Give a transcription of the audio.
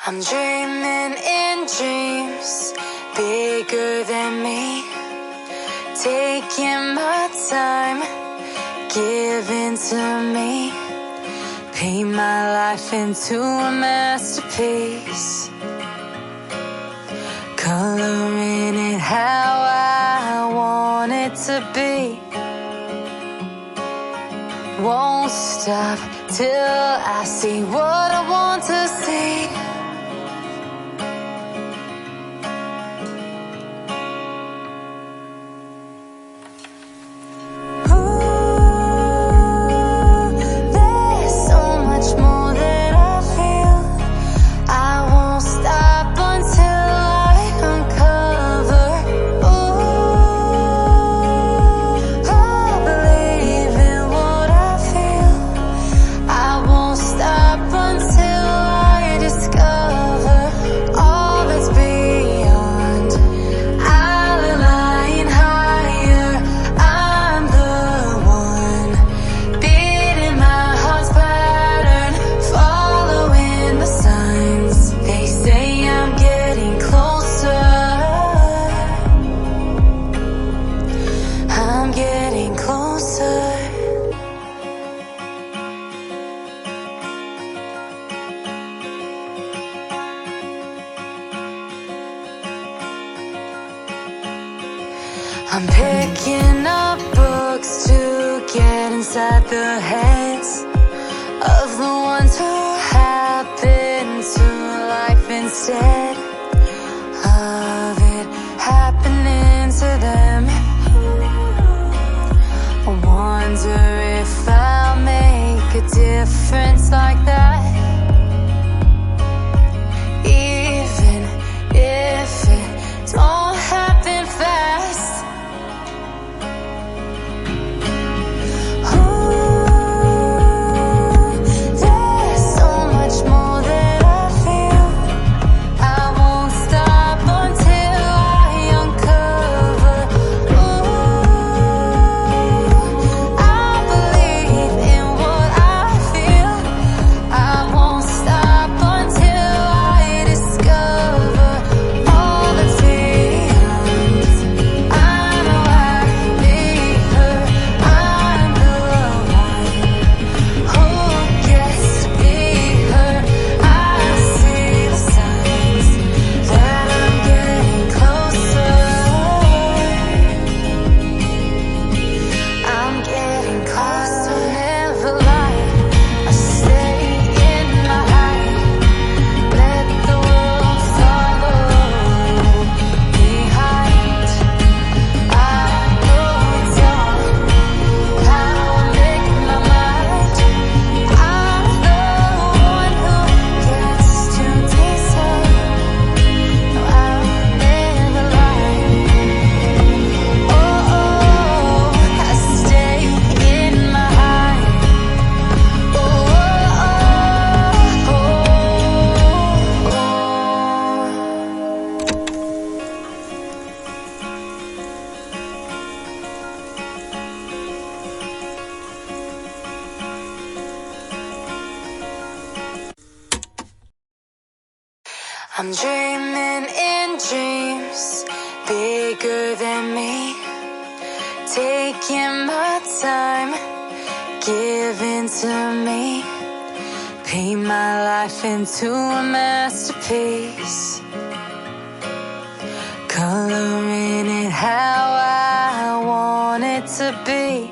I'm dreaming in dreams bigger than me, taking my time, giving to me, paint my life into a masterpiece, coloring it how I want it to be. Won't stop till I see what I want to see. I'm picking up books to get inside the heads of the ones who happen to life instead of it happening to them. I wonder if I'll make a difference like that, even if it don't happen fast. I'm dreaming in dreams bigger than me, taking my time, giving to me, paint my life into a masterpiece, coloring it how I want it to be.